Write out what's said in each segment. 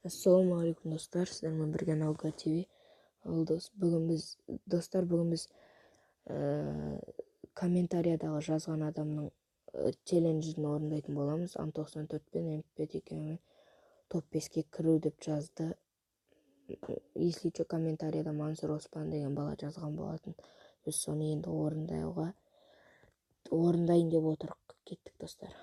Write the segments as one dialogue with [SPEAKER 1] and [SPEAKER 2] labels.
[SPEAKER 1] Assalomu alaykum do'stlar, sizlar bilan birga Nauka TV. Bugun biz kommentariyadagi жазған адамның челленджін орындайтын боламыз. Ан94 пен MP2 топ 5-ке кіру деп жазды. Если что, комментарияда Мансур Оспан деген бала жазған болатын. Біз соны енді орындайын деп отырық. Кеттік достар.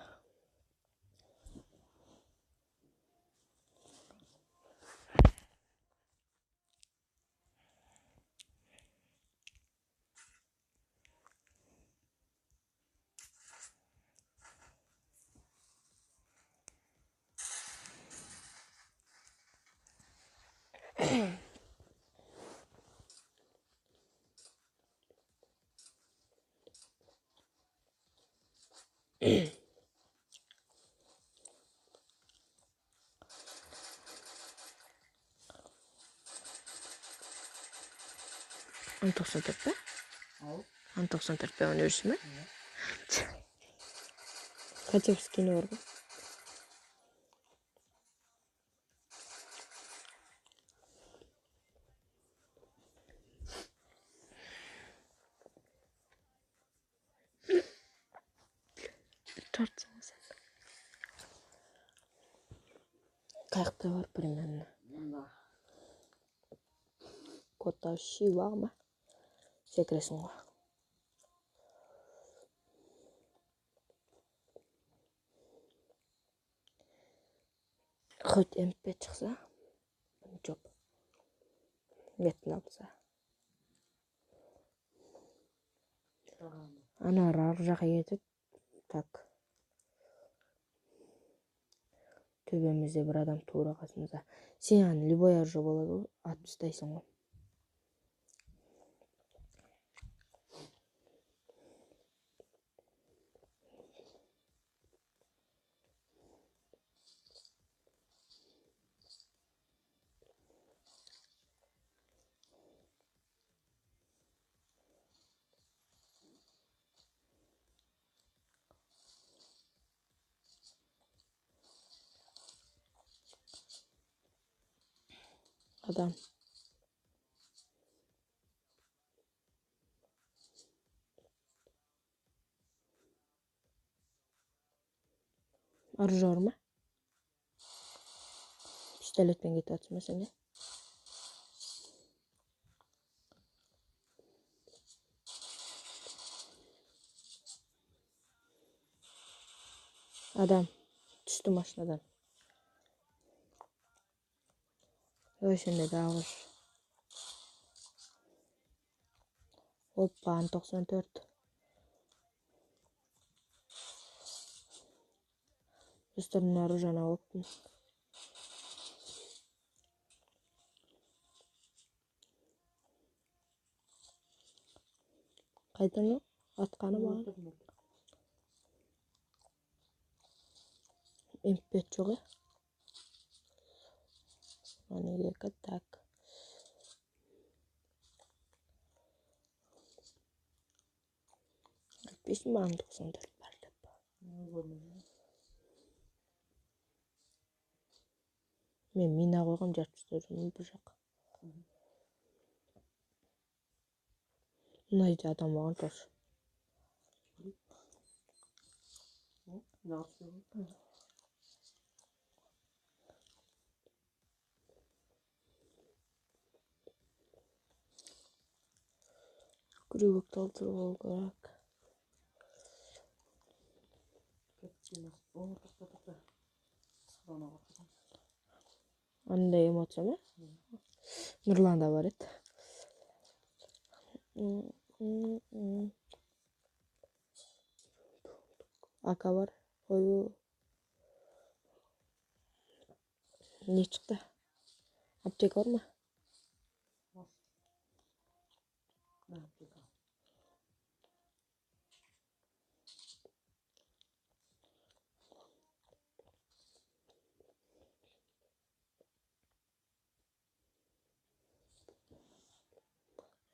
[SPEAKER 1] Ан94 пе? Ан94 пе оны өрші ме? Қачақ скені бар ғой? Тартсың сен. Қаяқта бар примерно? Кота ши бар ма? Секресің ғой. Хоть MP шықса, жоқ. Метін алса. Ана ар жаққа кетіп, так. Төбемізде бір адам тура қасымызда. Сен любой аржы болады ғой, ат тастайсың ғой. Адам. Аржы бар ма? Пистолетпен кетіп атсың ба сен де? Адам. Түсті машинадан. Ой, сен де дағыш. Опа, Ан94. Достардың ары жана оппын. Қайдан о? Атқаны маған. MP жоқ е? Аны екі так. Айтпейсің ба Ан94 бар деп? Мен мина қойғам, жатып жүрмін бір жаққа. Мына жерде адам болған тоже. Күрек толтырып алу керек. Андай эмоция ма? Нұрланда бар еді. Ака бар. Ой. Не шықты? Аптека бар ма?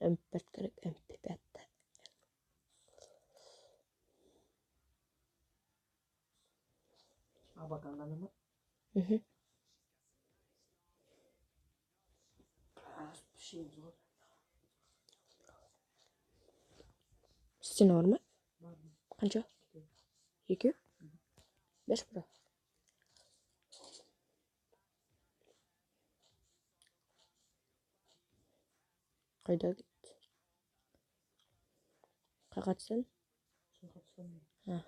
[SPEAKER 1] MP5 керек, MP5. Абакандан ма?
[SPEAKER 2] şeyimiz var.
[SPEAKER 1] Sizin var mı?
[SPEAKER 2] Var mı?
[SPEAKER 1] Qancha? 2? 5 bura. Qayda ketdi? Qayqatsan? Ha.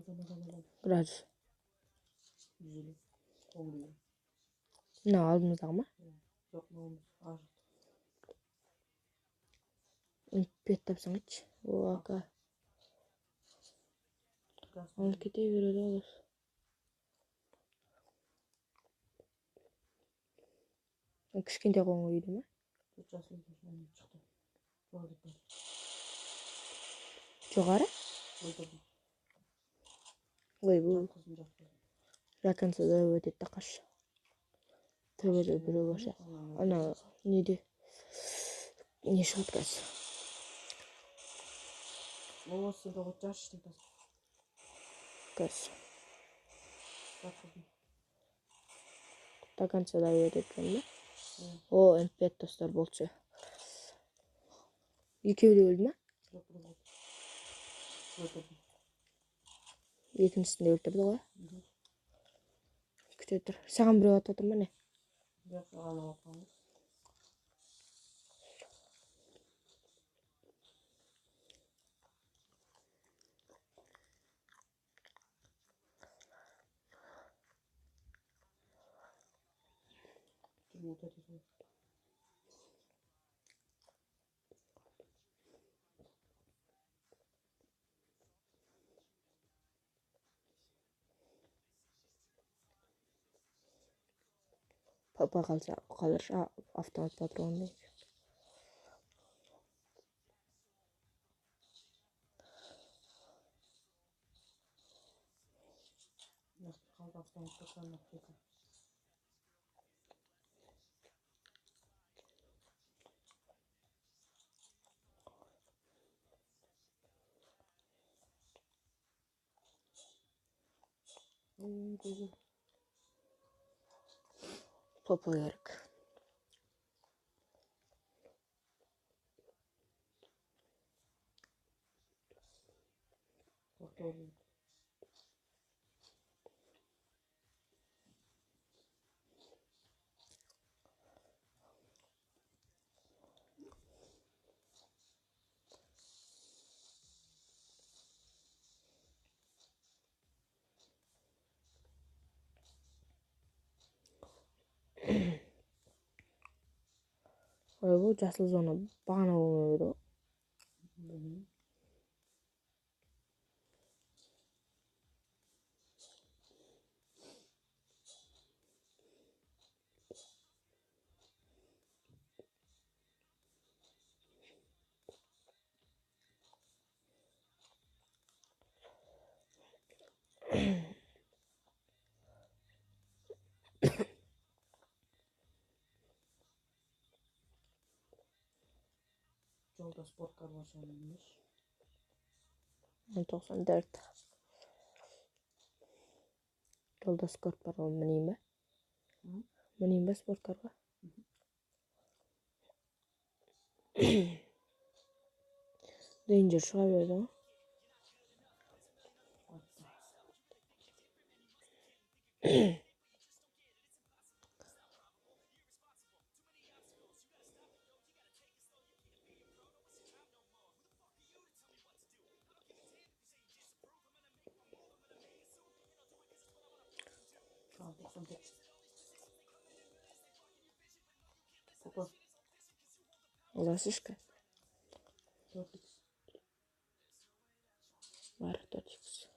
[SPEAKER 2] Adam.
[SPEAKER 1] Gradus.
[SPEAKER 2] 150. 10 lira.
[SPEAKER 1] Ne aldığımızdagı mı?
[SPEAKER 2] Yok ne olmuş? Ağır.
[SPEAKER 1] Pet tapsan hiç. O aka. Alıp keteveredi alır. Кішкентай қоңыр үйді ме?
[SPEAKER 2] 4 жасында çıktı. Gördük.
[SPEAKER 1] Жоғары?
[SPEAKER 2] Öldürdüm.
[SPEAKER 1] Ой, бұл
[SPEAKER 2] Kızım yaptı.
[SPEAKER 1] жақынса да өтеді тақаш. Төбеде біреу болса. Ана неде? Не шығады қазір?
[SPEAKER 2] O sen de o çarşı işte.
[SPEAKER 1] Қазір.
[SPEAKER 2] Bak kızım.
[SPEAKER 1] До конца да өтеді ме? О, MP достар болчу. Екеуі де өлді ме?
[SPEAKER 2] Yok burada. Öldürdüm.
[SPEAKER 1] Екіншісін де өлтірді ғой. Күте тұр. Саған біреу атып отыр ма не?
[SPEAKER 2] Yok ağına bakalım. Yumurta tutuyor.
[SPEAKER 1] Папа қалса қалыр автомат патрон дейді.
[SPEAKER 2] Kaldı haftanın tutanmak dedi. Dedi.
[SPEAKER 1] Папа керек.
[SPEAKER 2] Doktor.
[SPEAKER 1] Ой, бұл жасыл зона бағана болмай еді ғой.
[SPEAKER 2] Yolda spor karmaşanıymış.
[SPEAKER 1] 94. Жолда спорт бар ғой, мінейін ба? Мінейін ба спорткарға? Рейнджер шыға берді ғой.
[SPEAKER 2] Tamam 99. Papa.
[SPEAKER 1] Олар шишка.
[SPEAKER 2] 4x.
[SPEAKER 1] Бар 4x.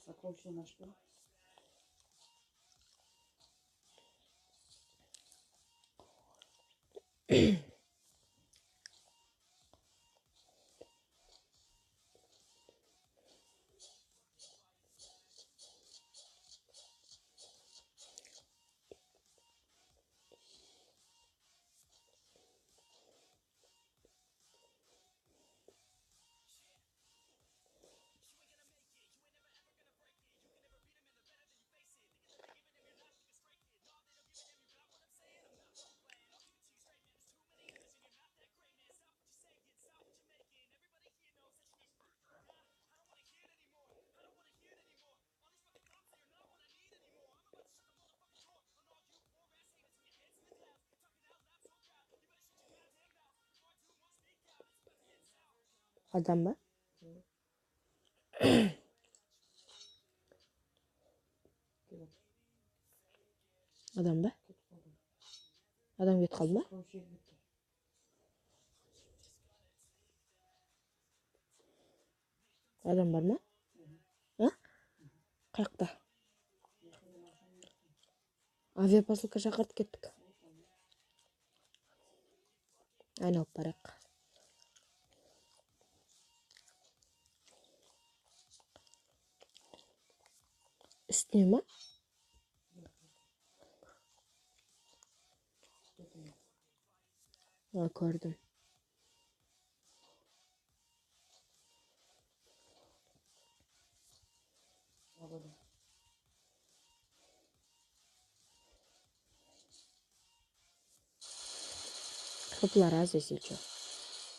[SPEAKER 2] Сокровище нашли.
[SPEAKER 1] Adam ba?
[SPEAKER 2] Келеді.
[SPEAKER 1] Adam ba?
[SPEAKER 2] Кетіп қалды.
[SPEAKER 1] Adam кетіп қалды ма?
[SPEAKER 2] Көшеге кетті.
[SPEAKER 1] Adam бар ма? А? Қаяқта? Авиапосылка шақыртып кеттік. Айналып барайық. Үстіне ма? Көрдім.
[SPEAKER 2] Абады.
[SPEAKER 1] Kapılar az если что.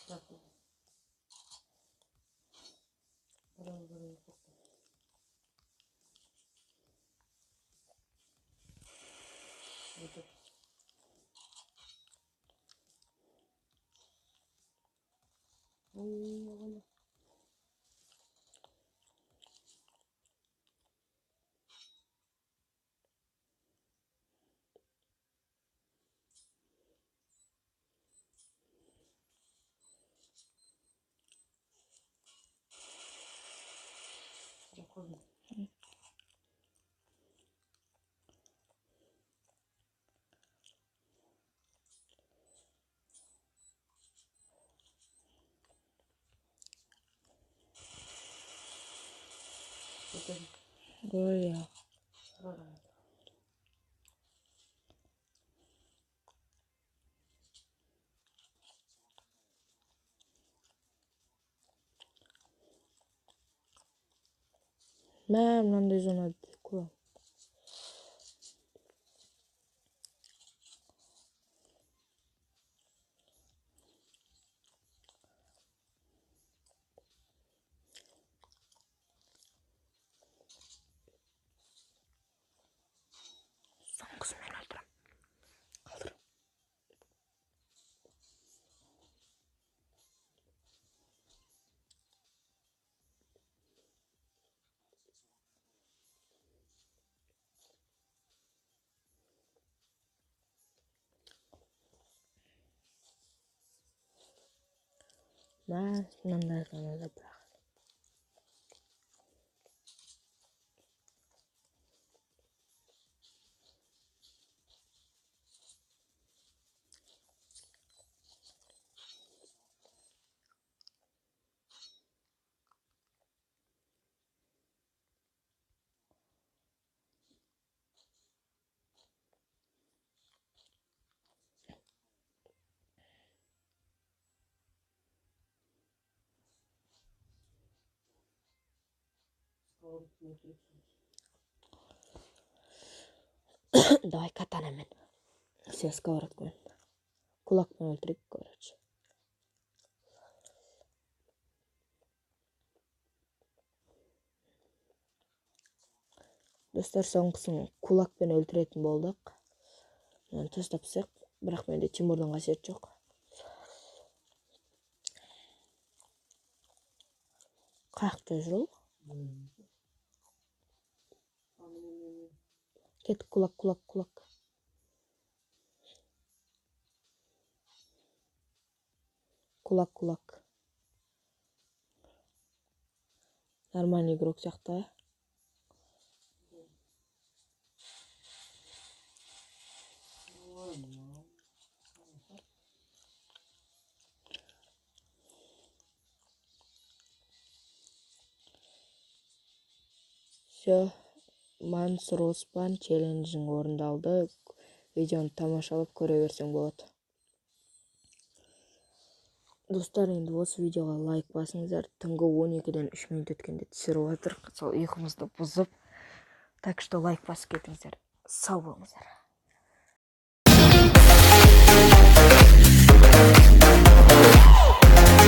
[SPEAKER 2] Так. Барай. Өтіп. Ой, Жақын. Өтіп.
[SPEAKER 1] Ой ya.
[SPEAKER 2] Барай.
[SPEAKER 1] Мынандай зона көп. Соңғысын мен өлтірем. Қалдыр. Мынандай зонада бірақ. Давай катанамен. Все, сковородкамен. Кулакпен өлтірейік, короче. Достар, соңғысын кулакпен өлтіретін болдық. Тастап тастайық, бірақ менде Тимурдың қасиеті жоқ. Қаяқта жүр ол? Кет, кулак. Кулак. Нормальный игрок сияқты. Все, Мансур Оспан челленджің орындалды. Видеоны тамашалап көре берсең болады. Достар, енді осы видеоға лайк басыңыздар. Түнгі 12-ден 3 минут өткенде түсіріп жатыр. Сол ұйқымызды бұзып. Так что лайк басып кетіңіздер. Сау болыңыздар.